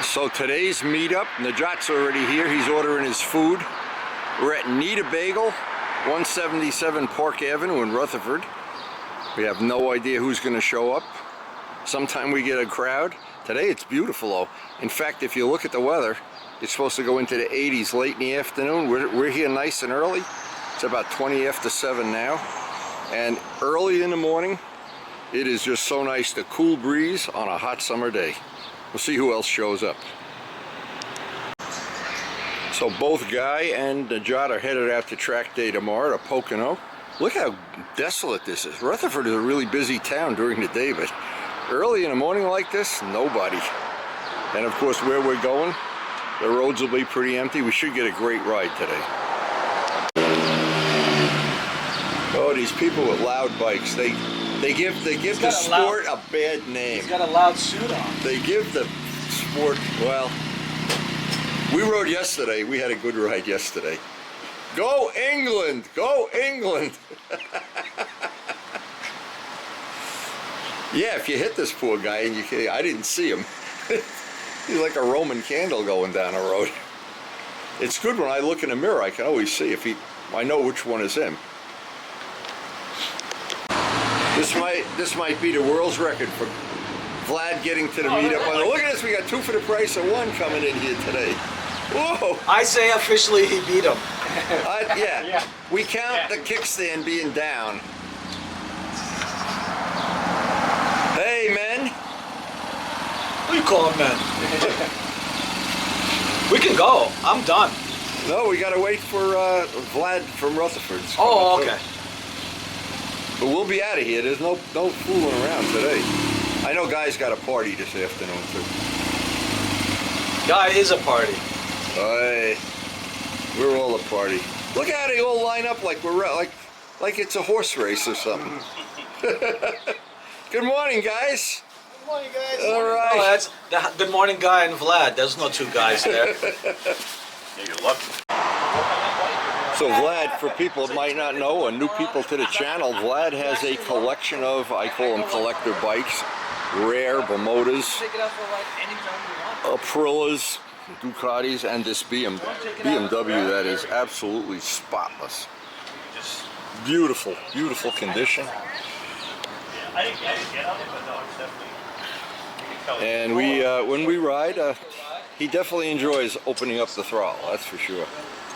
So today's meetup, Najat's already here. He's ordering his food. We're at Nita Bagel, 177 Park Avenue in Rutherford. We have no idea who's going to show up. Sometime we get a crowd. Today it's beautiful though. In fact, if you look at the weather, it's supposed to go into the 80s late in the afternoon. We're here nice and early. It's about 20 after 7 now. And early in the morning, it is just so nice, the cool breeze on a hot summer day. We'll see who else shows up. So both Guy and Najat are headed out to track day tomorrow to Pocono. Look how desolate this is. Rutherford is a really busy town during the day, but early in the morning like this, nobody. And of course, where we're going, the roads will be pretty empty. We should get a great ride today. Oh, these people with loud bikes, they give the sport a bad name. He's got a loud suit on. They give the sport, well, we rode yesterday. We had a good ride yesterday. Go England! Go England! Yeah, if you hit this poor guy and I didn't see him. He's like a Roman candle going down the road. It's good when I look in the mirror, I can always see if I know which one is him. This might be the world's record for Vlad getting to the meetup. Look at this, we got 2 for the price of 1 coming in here today. Whoa! I say officially he beat him. Yeah. We count the kickstand being down. Hey, men. What do you call him, men? We can go. I'm done. No, we gotta wait for Vlad from Rutherford. Oh, okay. But we'll be out of here. There's no fooling around today. I know Guy's got a party this afternoon too. Guy is a party. Hey, we're all a party. Look how they all line up like we're like it's a horse race or something. Good morning, guys. Good morning, guys. All right. Oh, that's the Good Morning Guy and Vlad. There's no 2 guys there. Yeah, you're lucky. So Vlad, for people that might not know, and new people to the channel, Vlad has a collection of, I call them collector bikes, rare Bermudas, Aprilas, Ducatis, and this BMW that is absolutely spotless. Beautiful, beautiful condition. And when we ride, he definitely enjoys opening up the throttle, that's for sure.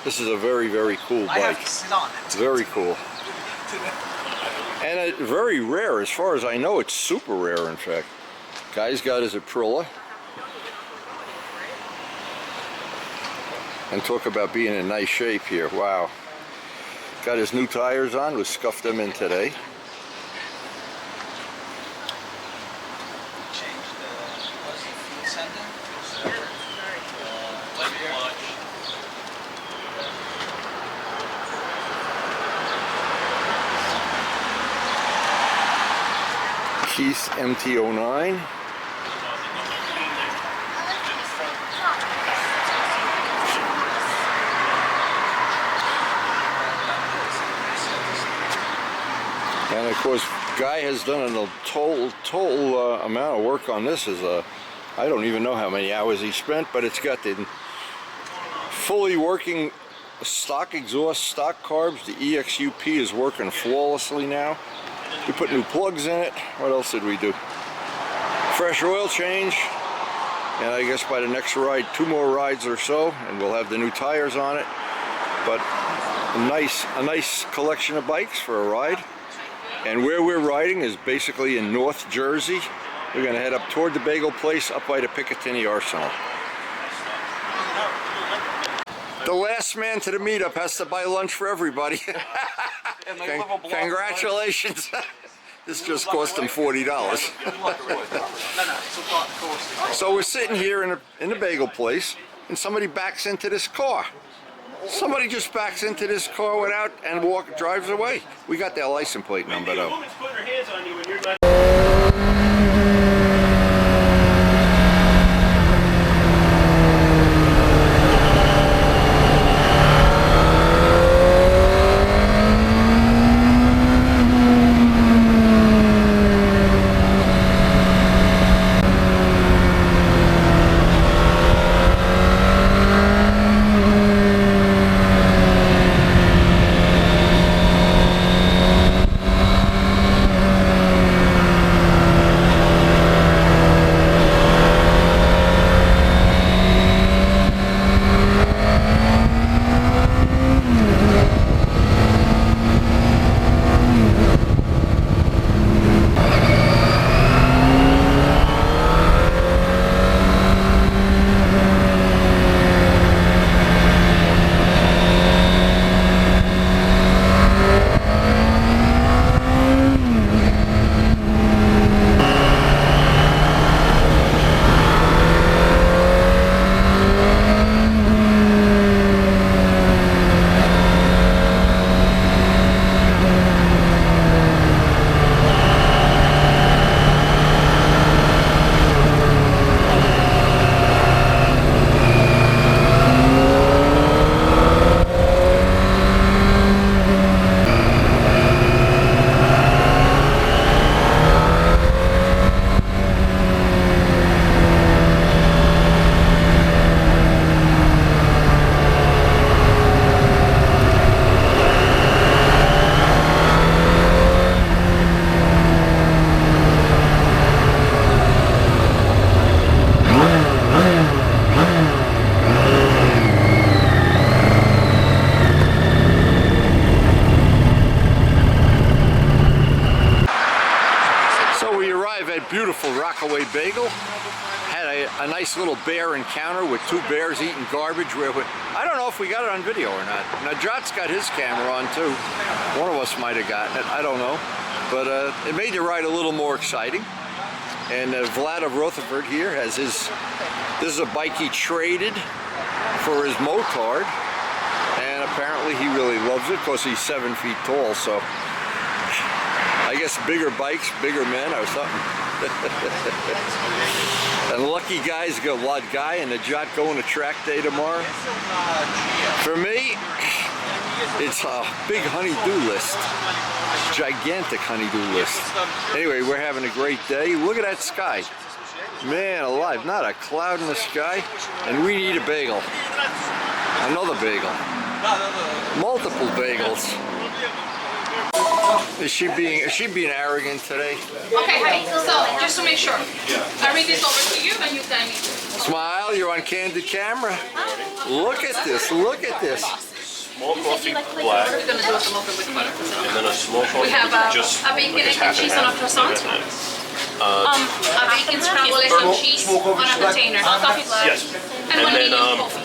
This is a very, very cool bike. I have to sit on it. Very cool. And very rare, as far as I know, it's super rare, in fact. Guy's got his Aprilia. And talk about being in nice shape here. Wow. Got his new tires on. We scuffed them in today. Keith MT-09. And of course, Guy has done a total amount of work on this. I don't even know how many hours he spent, but it's got the fully working stock exhaust, stock carbs. The EXUP is working flawlessly now. We put new plugs in it. What else did we do? Fresh oil change. And I guess by the next ride, 2 more rides or so, and we'll have the new tires on it. But a nice collection of bikes for a ride. And where we're riding is basically in North Jersey. We're going to head up toward the bagel place up by the Picatinny Arsenal. The last man to the meetup has to buy lunch for everybody. Congratulations. This just cost him $40. So we're sitting here in a bagel place, and somebody backs into this car. Somebody just backs into this car without and drives away. We got their license plate number though. had a nice little bear encounter with two bears eating garbage. I don't know if we got it on video or not. Najat's got his camera on too. One of us might have gotten it, I don't know. But it made the ride a little more exciting. And Vlad of Rutherford here has this is a bike he traded for his motard. And apparently he really loves it because he's 7 feet tall, so I guess bigger bikes, bigger men or something. And lucky guys go Vlad Guy and Najat going to track day tomorrow. For me, it's a big honey-do list. Gigantic honey-do list. Anyway, we're having a great day. Look at that sky. Man alive, not a cloud in the sky. And we need a bagel. Another bagel. Multiple bagels. Is she being arrogant today? Okay, honey, so just to make sure, I read this over to you and you tell me. Smile, you're on candid camera. Look at this, look at this. Small coffee, black, We're going to do a muffin with butter. and then a small coffee. We have just a bacon, egg, and half cheese an on a hour. croissant. A bacon scrambled eggs and cheese on a container. Coffee black. Yes. And one then, medium coffee.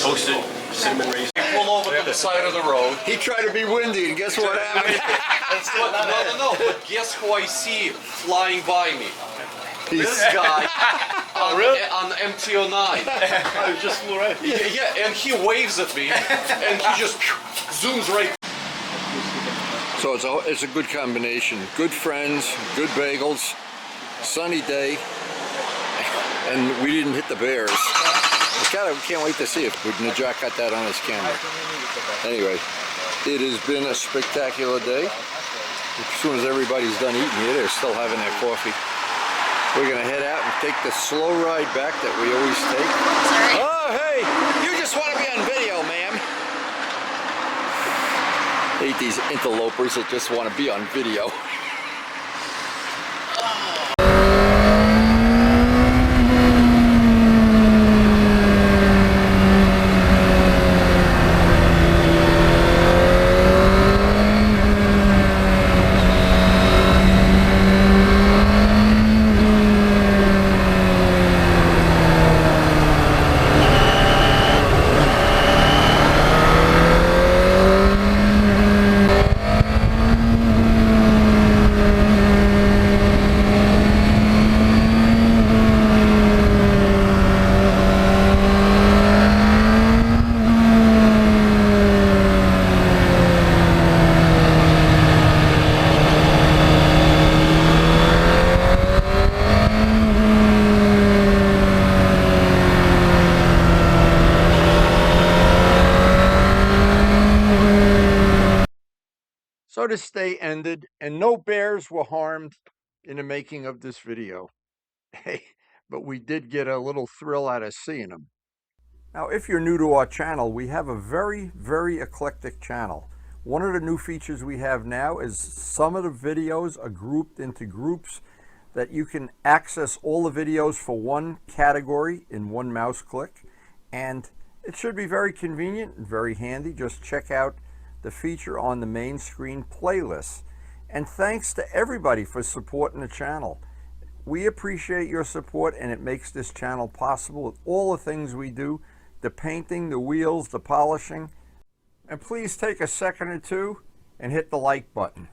Toasted cinnamon raisin. Pull over to the side of the road. He tried to be windy, and guess what happened? No. But guess who I see flying by me? This guy on MT-09. I just flew right. Yeah, and he waves at me, and he just zooms right. So it's a good combination. Good friends, good bagels, sunny day, and we didn't hit the bears. We can't wait to see if Najat got that on his camera. Anyway, it has been a spectacular day. As soon as everybody's done eating here, they're still having their coffee. We're gonna head out and take the slow ride back that we always take. Oh, hey, you just want to be on video, ma'am. Hate these interlopers that just want to be on video. So this day ended, and no bears were harmed in the making of this video. Hey, but we did get a little thrill out of seeing them. Now, if you're new to our channel, we have a very, very eclectic channel. One of the new features we have now is some of the videos are grouped into groups that you can access all the videos for one category in one mouse click. And it should be very convenient and very handy. Just check out the feature on the main screen playlist. And thanks to everybody for supporting the channel. We appreciate your support, and it makes this channel possible with all the things we do, the painting, the wheels, the polishing. And please take a second or two and hit the like button.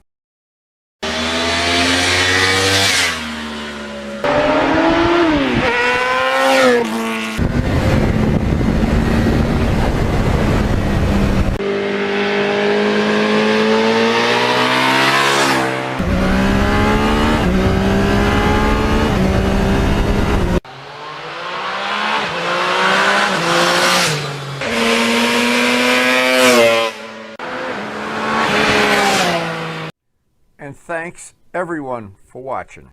And thanks everyone for watching.